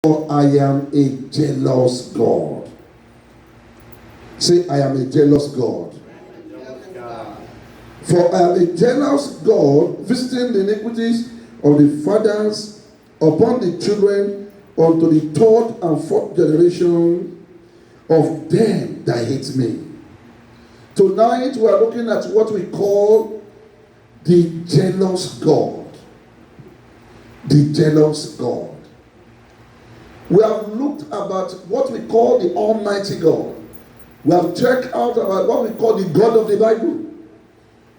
For I am a jealous God. Say, I am a jealous God. For I am a jealous God, visiting the iniquities of the fathers upon the children unto the third and fourth generation of them that hate me. Tonight we are looking at what we call the jealous God. The jealous God. We have looked about what we call the Almighty God. We have checked out about what we call the God of the Bible.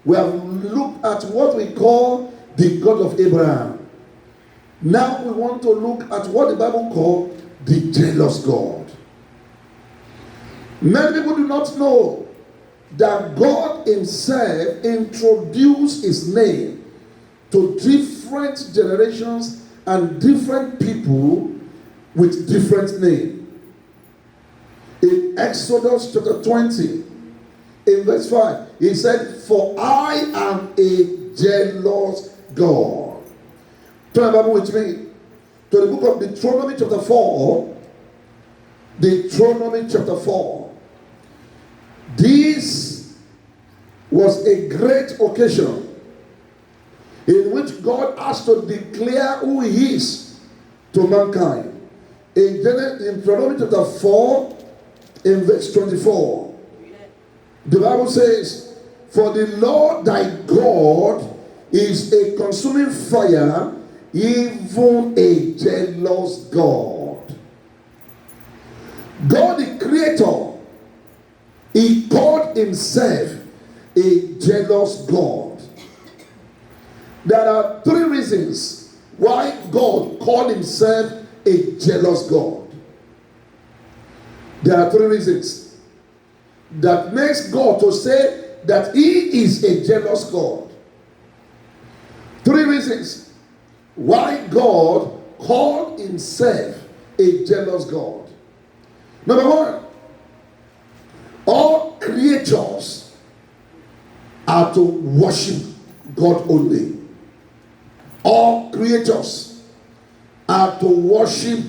We have looked at what we call the God of Abraham. Now we want to look at what the Bible calls the jealous God. Many people do not know that God himself introduced his name to different generations and different people with different names. In Exodus chapter 20, in verse 5, he said, for I am a jealous God. Turn the Bible with me to the book of Deuteronomy chapter 4. Deuteronomy chapter 4. This was a great occasion in which God has to declare who he is to mankind. In Deuteronomy chapter 4, in verse 24, the Bible says, for the Lord thy God is a consuming fire, even a jealous God. God the Creator, he called himself a jealous God. There are three reasons why God called himself a jealous God. There are three reasons that makes God to say that he is a jealous God. Three reasons why God called himself a jealous God. Number one, all creatures are to worship God only. All creatures are to worship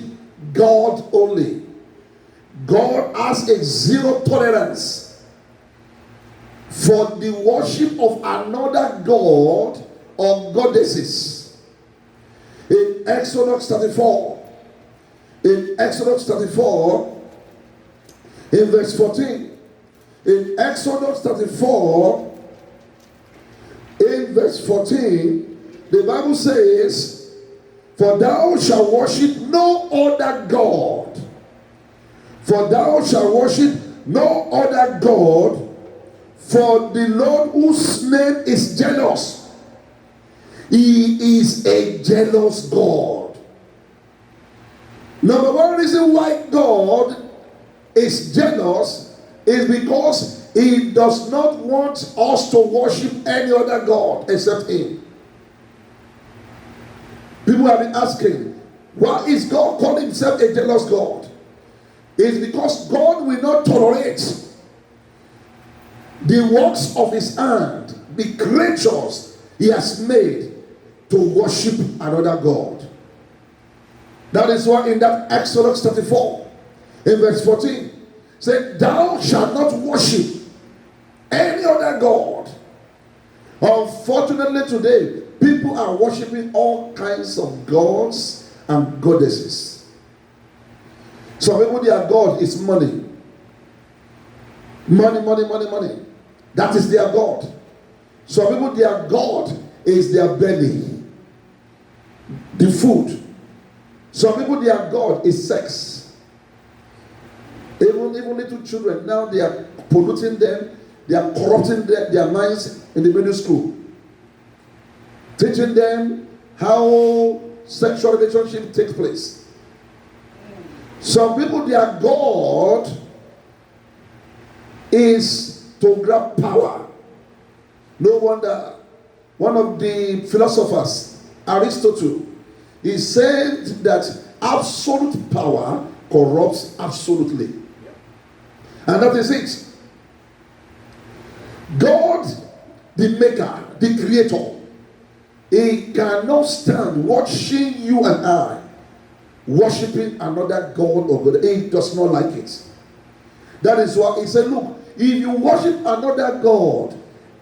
God only. God has a zero tolerance for the worship of another God or goddesses. In Exodus 34, in Exodus 34, in verse 14, in Exodus 34, in verse 14, the Bible says, for thou shalt worship no other God. For thou shalt worship no other God, for the Lord whose name is jealous. He is a jealous God. Number one reason why God is jealous is because he does not want us to worship any other God except him. People have been asking, why is God calling himself a jealous God? It's because God will not tolerate the works of his hand, the creatures he has made, to worship another God. That is why in that Exodus 34, in verse 14, said, thou shalt not worship any other God. Unfortunately today, people are worshiping all kinds of gods and goddesses. Some people, their God is money. Money, money, money, money. That is their God. Some people, their God is their belly. The food. Some people, their God is sex. Even little children, now they are polluting them. They are corrupting their minds in the middle school. Teaching them how sexual relationship takes place. Some people, their God is to grab power. No wonder one of the philosophers, Aristotle, he said that absolute power corrupts absolutely. And that is it. God, the maker, the creator, he cannot stand watching you and I worshiping another God or God. He does not like it. That is why he said, look, if you worship another God,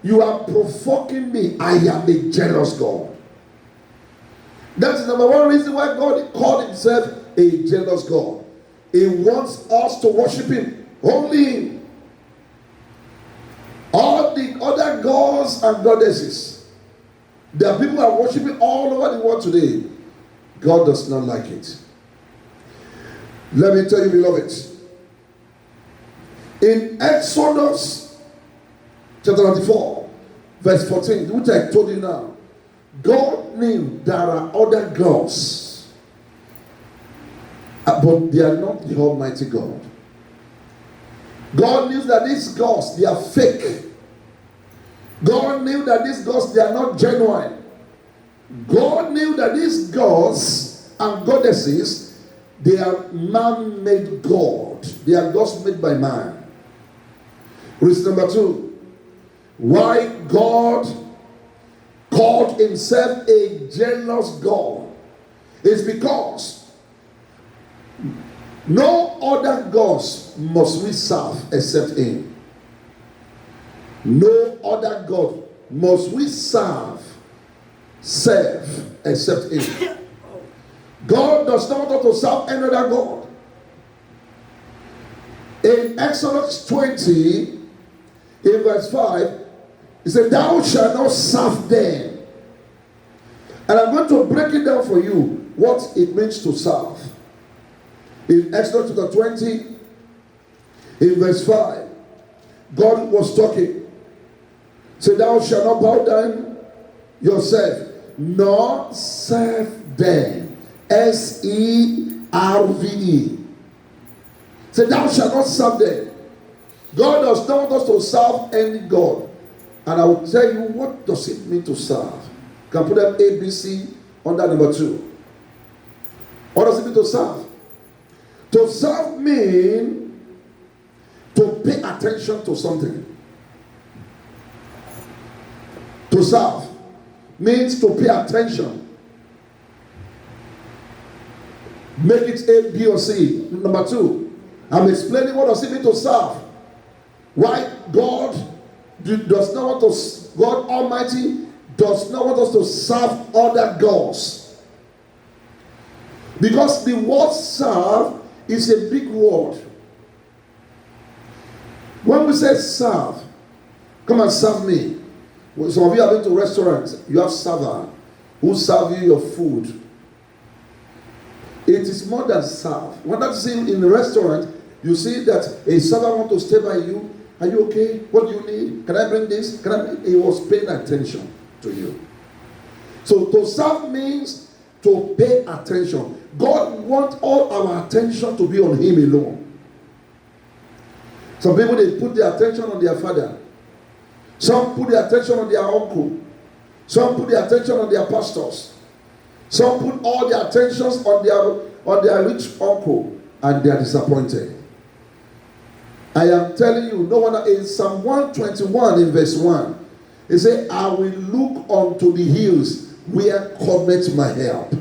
you are provoking me. I am a jealous God. That is number one reason why God called himself a jealous God. He wants us to worship him, only him. All the other gods and goddesses, there are people who are worshiping all over the world today. God does not like it. Let me tell you, beloved, in Exodus chapter 24, verse 14, which I told you now, God knew there are other gods, but they are not the Almighty God. God knew that these gods, they are fake. God knew that these gods, they are not genuine. God knew that these gods and goddesses, they are man-made God. They are gods made by man. Reason number two, why God called himself a jealous God is because no other gods must we serve except him. No other God must we serve except him. God does not want us to serve another God. In Exodus 20, in verse 5, he said, thou shalt not serve them. And I'm going to break it down for you what it means to serve. In Exodus chapter 20, in verse 5, God was talking. He said, thou shalt not bow down yourself, nor serve them. S-E-R-V-E. Say, thou shalt not serve them. God does not want us to serve any God. And I will tell you, what does it mean to serve? You can put them A, B, C under number 2. What does it mean to serve? To serve means to pay attention to something. To serve means to pay attention. Make it A, B, or C. Number 2, I'm explaining what does it mean to serve. Why God does not want us, God Almighty does not want us to serve other gods. Because the word serve is a big word. When we say serve, come and serve me. Some of you have been to restaurants, you have server who serve you your food. It is more than serve. When that's seen in the restaurant, you see that a server wants to stay by you. Are you okay? What do you need? Can I bring this? He was paying attention to you. So to serve means to pay attention. God wants all our attention to be on him alone. Some people, they put their attention on their father. Some put their attention on their uncle. Some put their attention on their pastors. Some put all their attentions on their rich uncle, and they are disappointed. I am telling you, no wonder in Psalm 121 in verse 1, it says, I will look unto the hills where cometh my help.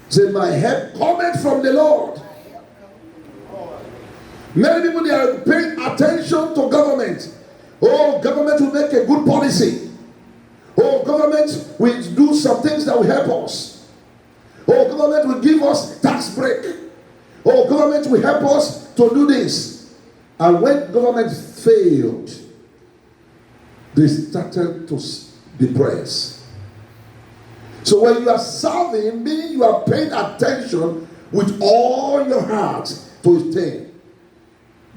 Say, my help cometh from the Lord. Many people, they are paying attention to government. Oh, government will make a good policy. Oh, government will do some things that will help us. Oh, government will give us tax break. Oh, government will help us to do this. And when government failed, they started to depress. So when you are serving, meaning you are paying attention with all your heart to his thing.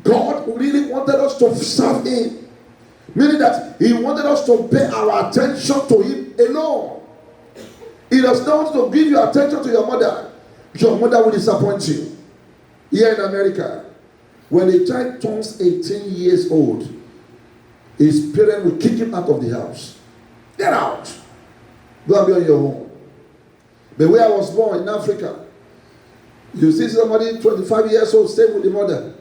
God really wanted us to serve him. Meaning that he wanted us to pay our attention to him alone. He does not want to give your attention to your mother. Your mother will disappoint you. Here in America, when a child turns 18 years old, his parents will kick him out of the house. Get out. Go and be on your own. But where I was born in Africa, you see somebody 25 years old stay with the mother.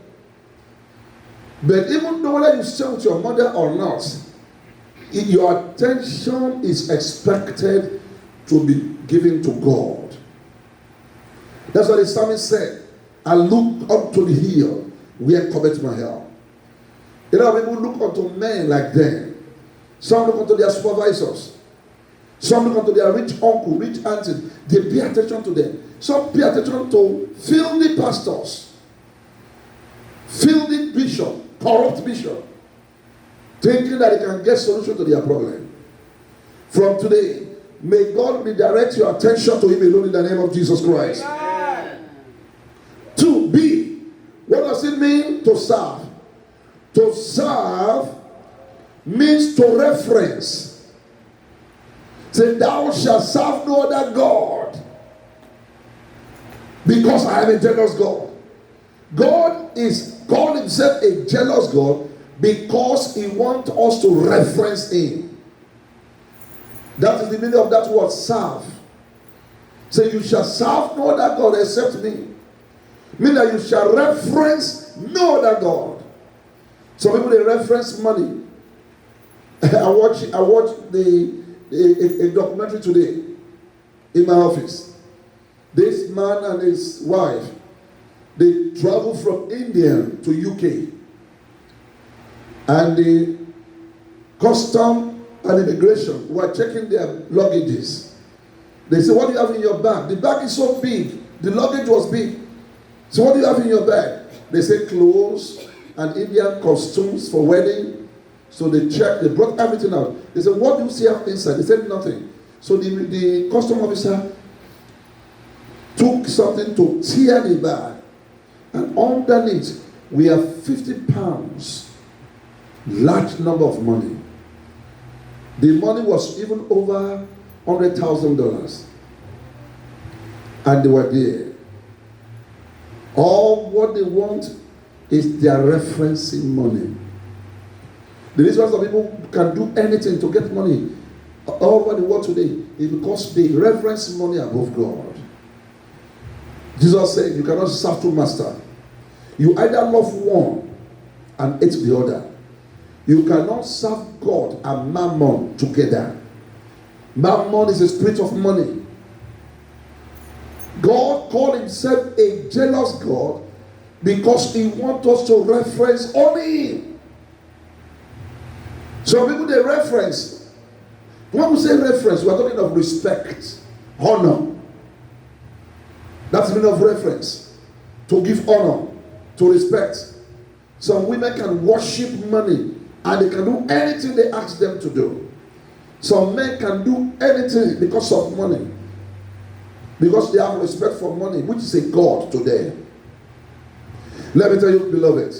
But even though whether you stay with your mother or not, your attention is expected to be given to God. That's what the psalmist said. I look up to the hill where cometh my help. You know, people look unto men like them. Some look unto their supervisors. Some look unto their rich uncle, rich auntie. They pay attention to them. Some pay attention to filthy pastors, filthy bishop, corrupt bishop, thinking that they can get solution to their problem. From today, may God redirect your attention to Him alone in the name of Jesus Christ. Amen. 2B, what does it mean to serve? To serve means to reference. Say, thou shalt serve no other God, because I am a jealous God. God is called Himself a jealous God because He wants us to reference Him. That is the meaning of that word, serve. Say, you shall serve no other God except me. Meaning that you shall reference no other God. Some people, they reference money. I watched a documentary today in my office. This man and his wife, they traveled from India to UK. And the custom and immigration were checking their luggages. They said, what do you have in your bag? The bag is so big. The luggage was big. So what do you have in your bag? They said clothes and Indian costumes for wedding. So they checked, they brought everything out. They said, what do you see inside? They said nothing. So the custom officer took something to tear the bag. And underneath, we have 50 pounds. Large number of money. The money was even over $100,000. And they were there. All what they want is their referencing money. The reason some people can do anything to get money all over the world today is because they reverence money above God. Jesus said, you cannot serve two masters. You either love one and hate the other. You cannot serve God and mammon together. Mammon is a spirit of money. God called Himself a jealous God because He wants us to reference only Him. Some people, they reference. When we say reference, we are talking of respect, honor. That's the meaning of reference. To give honor, to respect. Some women can worship money and they can do anything they ask them to do. Some men can do anything because of money. Because they have respect for money, which is a god to them. Let me tell you, beloved,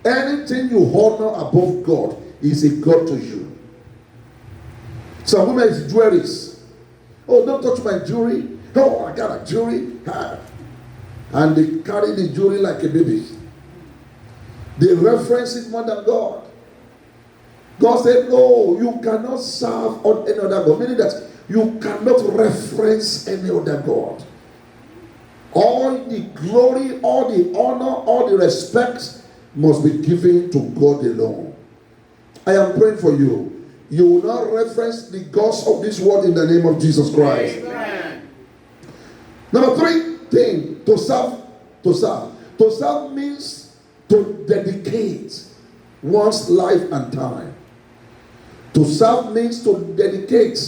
anything you honor above God is a god to you. Some women is jewelries. Oh, don't touch my jewelry. Oh, I got a jewelry. And they carry the jewelry like a baby. They reference it more than God. God said, no, you cannot serve on any other God. Meaning that you cannot reference any other God. All the glory, all the honor, all the respect must be given to God alone. I am praying for you. You will not reference the gods of this world in the name of Jesus Christ. Amen. Number 3 thing, to serve. To serve. To serve means to dedicate one's life and time. To serve means to dedicate.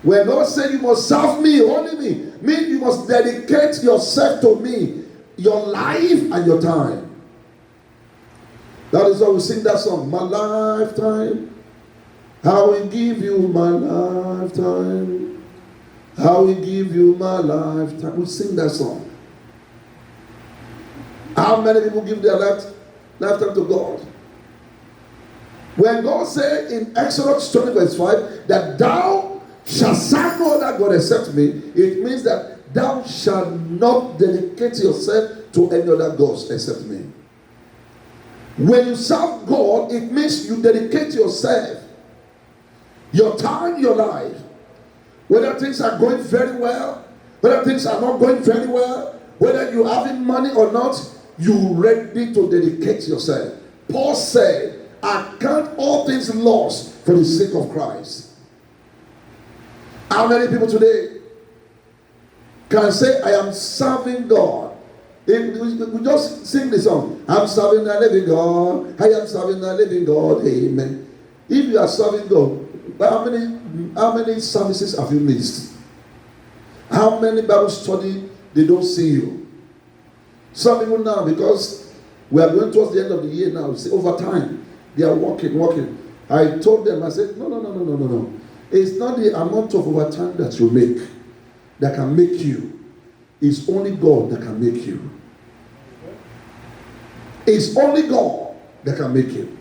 When God said you must serve me, only me, means you must dedicate yourself to me, your life and your time. That is why we sing that song, my lifetime. I will give you my lifetime. I will give you my lifetime. We sing that song. How many people give their lifetime to God? When God said in Exodus 20 verse 5 that thou shalt serve no other God except me, it means that thou shalt not dedicate yourself to any other gods except me. When you serve God, it means you dedicate yourself, your time, your life. Whether things are going very well, whether things are not going very well, whether you are having money or not, you ready to dedicate yourself. Paul said, I count all things lost for the sake of Christ. How many people today, can say, I am serving God. We just sing the song, I'm serving the living God, I am serving the living God, amen. If you are serving God, how many services have you missed? How many Bible study they don't see you? Some people now, because we are going towards the end of the year now, see, over time, they are working. I told them, I said, no. It's not the amount of overtime that you make that can make you. It's only God that can make you. It's only God that can make you.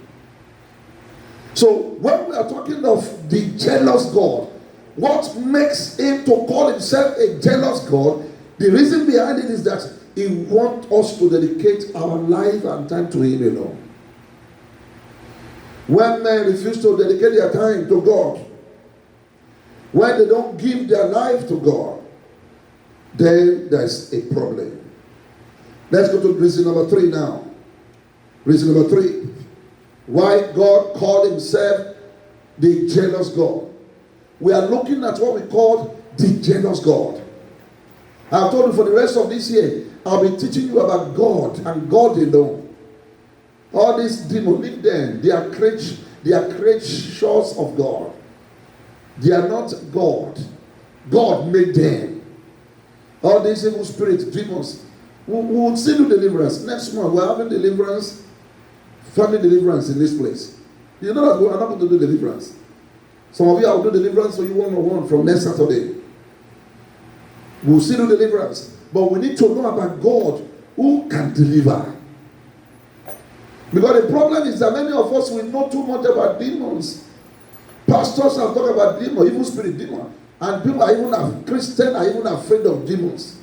So when we are talking of the jealous God, what makes him to call himself a jealous God, the reason behind it is that he wants us to dedicate our life and time to him alone. When men refuse to dedicate their time to God, when they don't give their life to God, then there's a problem. Let's go to reason number 3 now. Reason number 3. Why God called himself the jealous God. We are looking at what we call the jealous God. I've told you for the rest of this year, I'll be teaching you about God and God alone. All these demons, leave them. They are creatures of God. They are not God. God made them. All these evil spirits, demons. We will see do deliverance. Next month, we're having deliverance, family deliverance in this place. You know that we are not going to do deliverance. Some of you will do deliverance for you one-on-one from next Saturday. We'll see do deliverance. But we need to know about God who can deliver. Because the problem is that many of us will know too much about demons. Pastors have talked about demons, evil spirit demons. And people are even, Christians are even afraid of demons.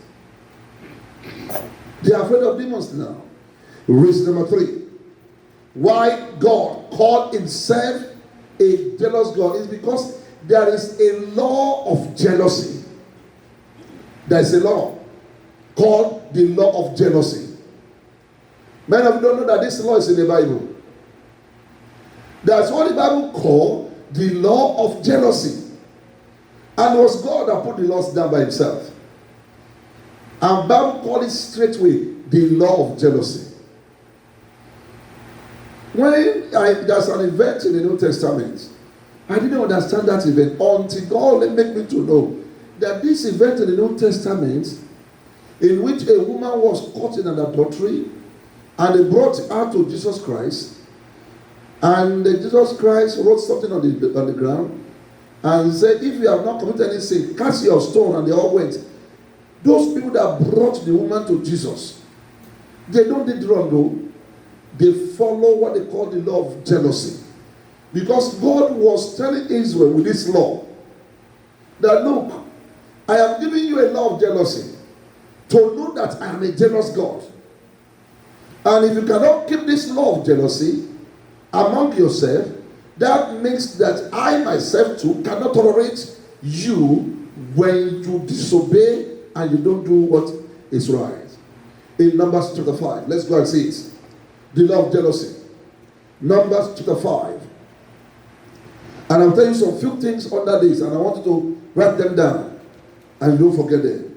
They are afraid of demons now. Reason number 3. Why God called himself a jealous God is because there is a law of jealousy. There is a law called the law of jealousy. Many of you don't know that this law is in the Bible. That's what the Bible called the law of jealousy. And it was God that put the laws down by himself. And Bible called it straightway the law of jealousy. When there's an event in the New Testament, I didn't understand that event until God made me to know that this event in the New Testament, in which a woman was caught in an adultery, and they brought her to Jesus Christ, and Jesus Christ wrote something on the ground, and said, if you have not committed any sin, cast your stone, and they all went. Those people that brought the woman to Jesus, they don't did wrong though. They follow what they call the law of jealousy. Because God was telling Israel with this law, that look, I am giving you a law of jealousy, to know that I am a jealous God. And if you cannot keep this law of jealousy among yourself, that means that I myself too cannot tolerate you when you disobey and you don't do what is right. In Numbers chapter 5, let's go and see it. The law of jealousy. Numbers chapter 5. And I'll tell you some few things under this, and I want you to write them down and don't forget them.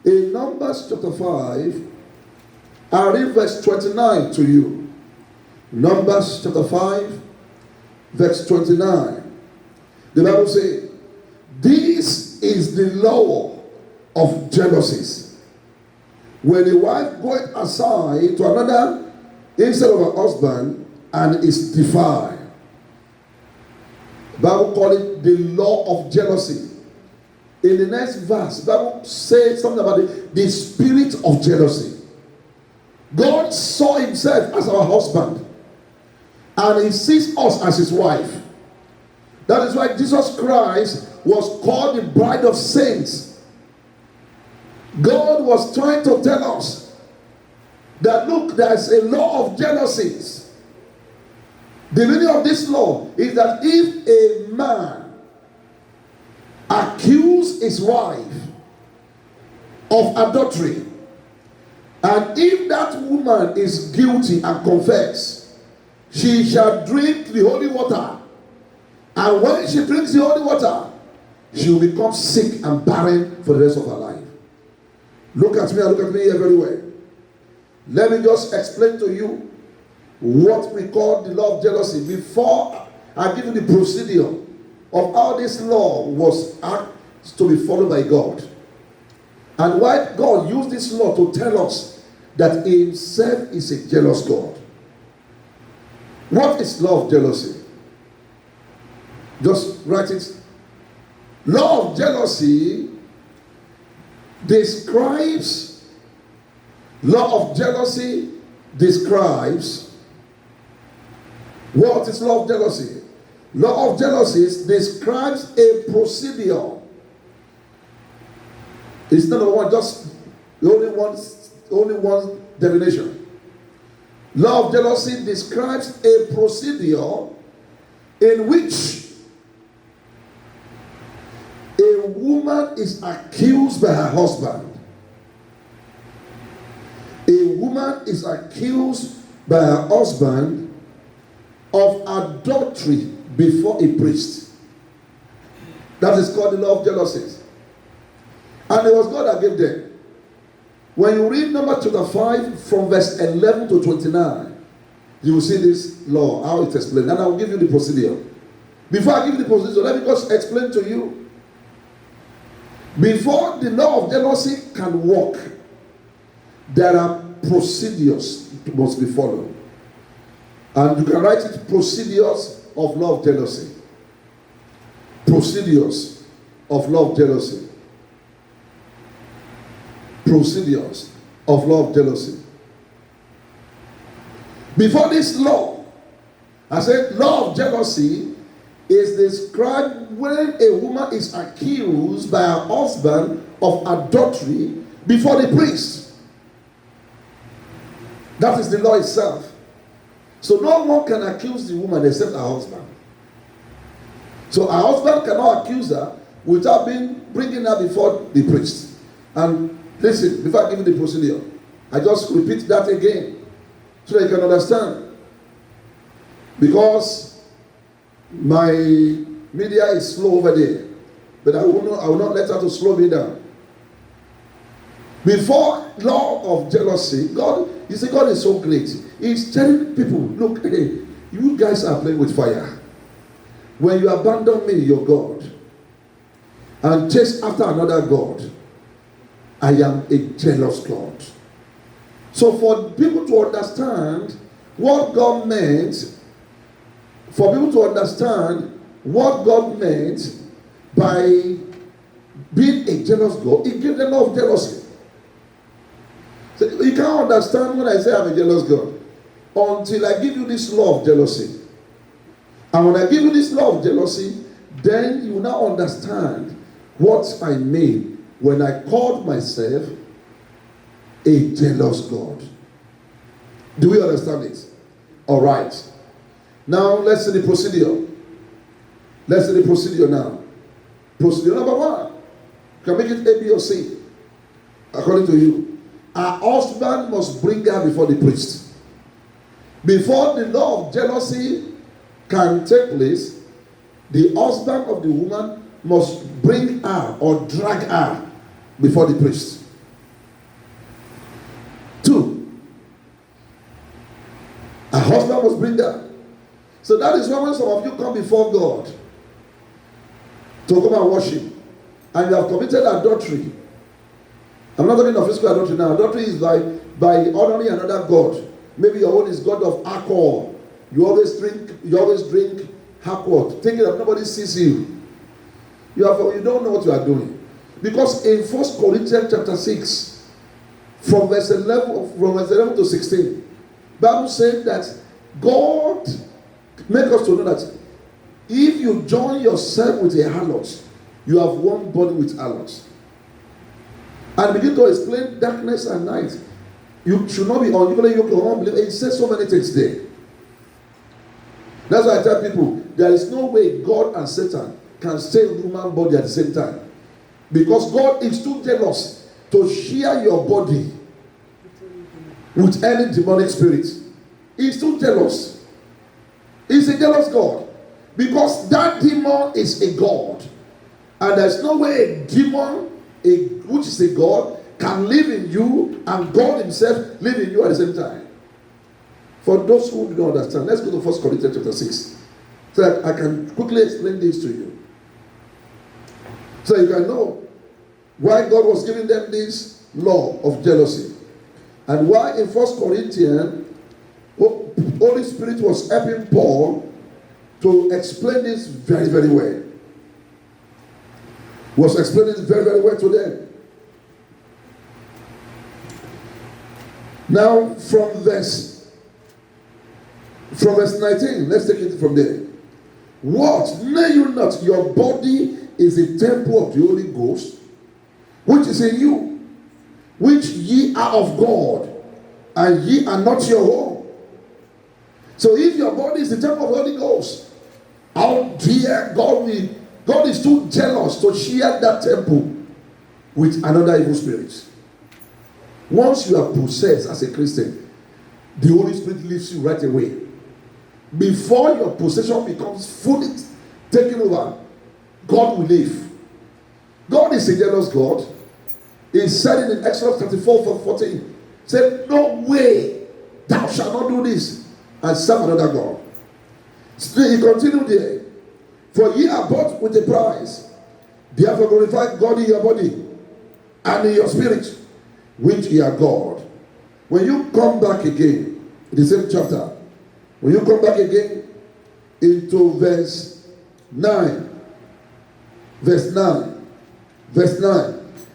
In Numbers chapter 5, I read verse 29 to you. Numbers chapter 5, verse 29. The Bible says, this is the law of jealousies. When a wife goeth aside to another instead of her husband and is defiled. The Bible calls it the law of jealousy. In the next verse, the Bible says something about the spirit of jealousy. God saw himself as our husband, and he sees us as his wife. That is why Jesus Christ was called the bride of saints. God was trying to tell us that look, there is a law of jealousies. The meaning of this law is that if a man accuses his wife of adultery, and if that woman is guilty and confess, she shall drink the holy water. And when she drinks the holy water, she will become sick and barren for the rest of her life. Look at me and look at me here very well. Let me just explain to you what we call the law of jealousy before I give you the procedure of how this law was asked to be followed by God. And why God used this law to tell us that He Himself is a jealous God. What is law of jealousy? Just write it. Law of jealousy describes what is law of jealousy? Law of jealousy describes a procedure. It's not one, just only one definition. Law of jealousy describes a procedure in which a woman is accused by her husband. A woman is accused by her husband of adultery before a priest. That is called the law of jealousy. And it was God that gave them. When you read Numbers chapter 5 from verse 11 to 29, you will see this law, how it's explained. And I will give you the procedure. Before I give you the procedure, let me just explain to you. Before the law of jealousy can work, there are procedures that must be followed. And you can write it, procedures of law of jealousy. Procedures of law of jealousy. Procedures of law of jealousy. Before this law, I said law of jealousy is described when a woman is accused by her husband of adultery before the priest. That is the law itself. So no one can accuse the woman except her husband. So her husband cannot accuse her without bringing her before the priest. And listen, before I give you the procedure, I just repeat that again so that you can understand. Because my media is slow over there, but I will not let her to slow me down. Before law of jealousy, God is so great. He's telling people, look, hey, you guys are playing with fire. When you abandon me, your God, and chase after another God, I am a jealous God. So for people to understand what God meant, by being a jealous God, He gave them law of jealousy. So you can't understand when I say I'm a jealous God until I give you this law of jealousy. And when I give you this law of jealousy, then you will now understand what I mean when I called myself a jealous God. Do we understand it? All right. Now let's see the procedure. Let's see the procedure now. Procedure number 1. You can make it A, B, or C. According to you. Her husband must bring her before the priest. Before the law of jealousy can take place, the husband of the woman must bring her or drag her before the priest. 2. Her husband must bring her. So that is why when some of you come before God to come and worship, and you have committed adultery. I'm not talking of physical adultery now. Adultery is by honoring another God. Maybe your own is God of alcohol. You always drink alcohol, thinking that nobody sees you. You don't know what you are doing. Because in 1 Corinthians chapter 6, from verse 11 to 16, Bible says that God make us to know that if you join yourself with a harlot, you have one body with harlots. And begin to explain darkness and night. You should not be unequally yoked with unbelief. It says so many things there. That's why I tell people, there is no way God and Satan can stay in human body at the same time. Because God is too jealous to share your body with any demonic spirit. He's too jealous. He's a jealous God. Because that demon is a God. And there's no way a demon, which is a God, can live in you and God himself live in you at the same time. For those who do not understand, let's go to 1 Corinthians chapter 6. So that I can quickly explain this to you. So you can know why God was giving them this law of jealousy. And why in 1 Corinthians, Holy Spirit was helping Paul to explain this very, very well. Was explaining it very, very well to them. Now, from verse 19, let's take it from there. What? Know you not your body is a temple of the Holy Ghost, which is in you, which ye are of God, and ye are not your own. So if your body is the temple of the Holy Ghost, how dear God is too jealous to share that temple with another evil spirit. Once you are possessed as a Christian, the Holy Spirit leaves you right away. Before your possession becomes fully taken over, God will leave. God is a jealous God. He said it in Exodus 34:14. He said, no way, thou shalt not do this and serve another God. Still, he continued there. For ye are bought with a price. Therefore glorify God in your body and in your spirit, which ye are God. When you come back again, in the same chapter, when you come back again into verse 9,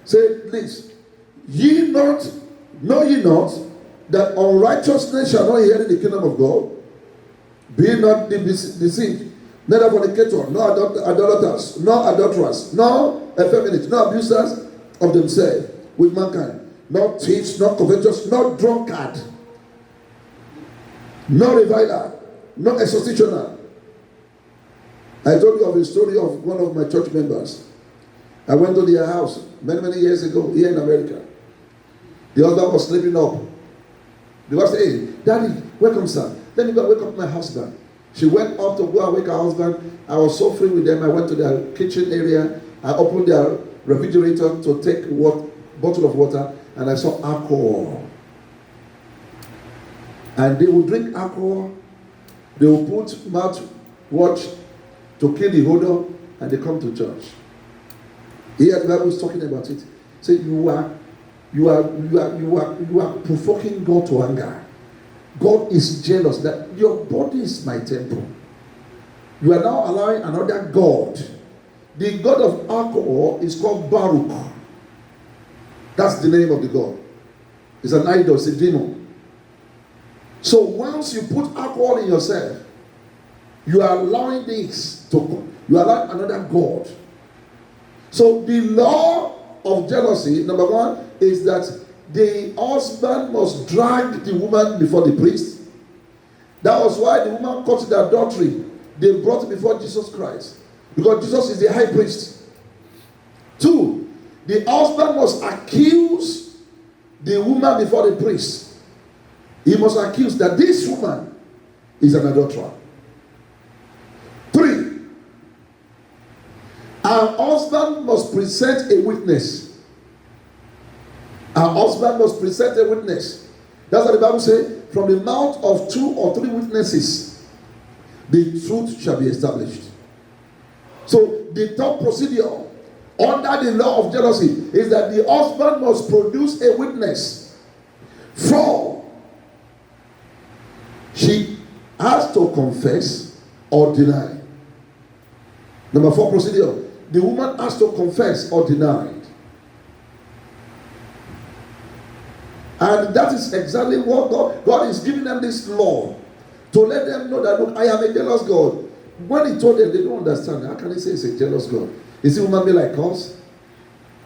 say this, know ye not that unrighteousness shall not inherit the kingdom of God? Be not deceived, neither fornicator, nor idolaters, nor adulterers, nor effeminate, nor abusers of themselves with mankind, nor thieves, nor covetous, nor drunkard, nor reviler, nor extortioner. I told you of a story of one of my church members. I went to their house many years ago here in America. The husband was sleeping up. The wife said, hey, Daddy, welcome, sir. Let me go wake up my husband. She went up to go and wake her husband. I was so free with them. I went to their kitchen area. I opened their refrigerator to take bottle of water, and I saw alcohol. And they would drink alcohol. They would put mouthwash to kill the odor, and they come to church. Here the Bible is talking about it. Say you are provoking God to anger. God is jealous that your body is my temple. You are now allowing another God. The God of alcohol is called Baruch. That's the name of the God. It's an idol, it's a demon. So once you put alcohol in yourself, you are allowing you are allowing another God. So the law of jealousy, number one, is that the husband must drag the woman before the priest. That was why the woman committed adultery. They brought it before Jesus Christ, because Jesus is the high priest. Two, the husband must accuse the woman before the priest. He must accuse that this woman is an adulterer. Three, our husband must present a witness. Our husband must present a witness. That's what the Bible says. From the mouth of 2 or 3 witnesses, the truth shall be established. So the third procedure under the law of jealousy is that the husband must produce a witness. 4, she has to confess or deny. Number 4 procedure, the woman has to confess or deny. And that is exactly what God is giving them this law, to let them know that, look, I am a jealous God. When he told them, they don't understand. How can he say he's a jealous God? Is he human being like us?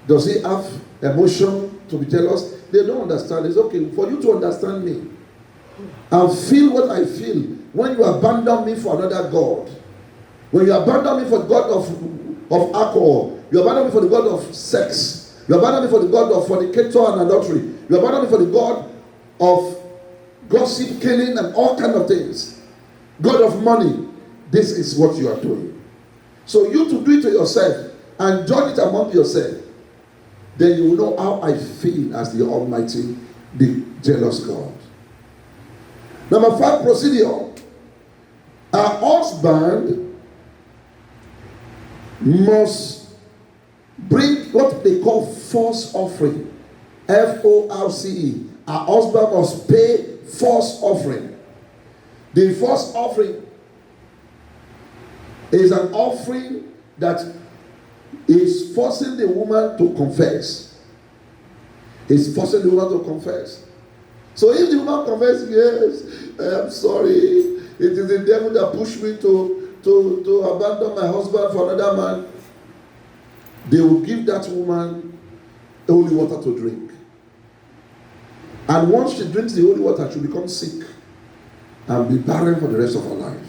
Does he have emotion to be jealous? They don't understand. It's okay for you to understand me and feel what I feel when you abandon me for another God. When you abandon me for the God of alcohol, you abandon me for the God of sex, you abandon me for the God of fornicator and adultery, you abandon me for the God of gossip, killing, and all kind of things. God of money. This is what you are doing. So you to do it to yourself and judge it among yourself. then you will know how I feel as the Almighty, the jealous God. Number 5 procedure. A husband must bring what they call first offering. F-O-R-C-E. A husband must pay first offering. The first offering is an offering that is forcing the woman to confess. It's forcing the woman to confess. So if the woman confesses, yes, I am sorry, it is the devil that pushed me to abandon my husband for another man, they will give that woman holy water to drink. And once she drinks the holy water, she'll become sick and be barren for the rest of her life.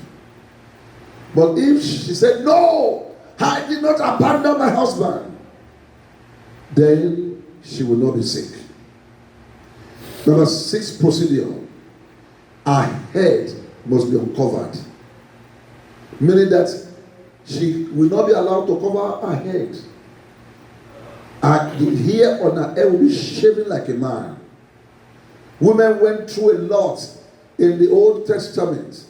But if she said, no, I did not abandon my husband, then she will not be sick. Number 6 procedure. Her head must be uncovered. Meaning that she will not be allowed to cover her head. The hair on her head will be shaven like a man. Women went through a lot in the Old Testament.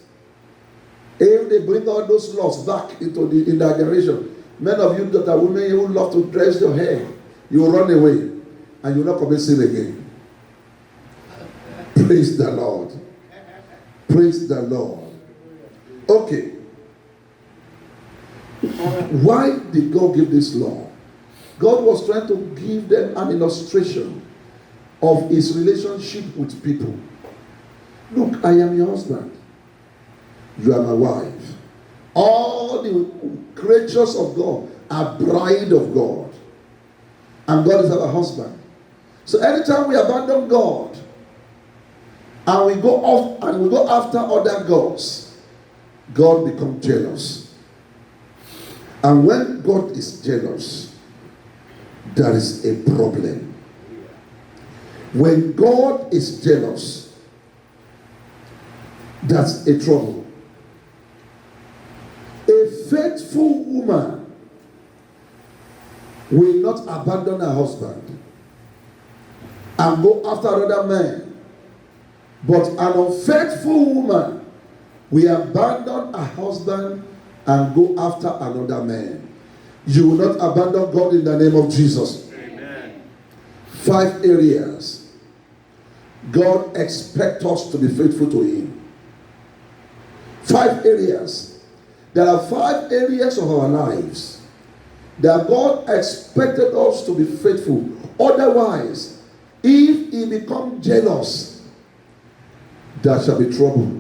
If they bring all those laws back in their generation, many of you that are women who love to dress your hair, you will run away and you will not commit sin again. Praise the Lord. Praise the Lord. Okay. Why did God give this law? God was trying to give them an illustration of his relationship with people. Look, I am your husband. You are my wife. All the creatures of God are bride of God. And God is our husband. So anytime we abandon God and we go off and we go after other gods, God becomes jealous. And when God is jealous, there is a problem. When God is jealous, that's a trouble. A faithful woman will not abandon her husband and go after another man. But an unfaithful woman will abandon her husband and go after another man. You will not abandon God in the name of Jesus. Amen. 5 areas God expects us to be faithful to Him. 5 areas. There are 5 areas of our lives that God expected us to be faithful. Otherwise, if He becomes jealous, there shall be trouble.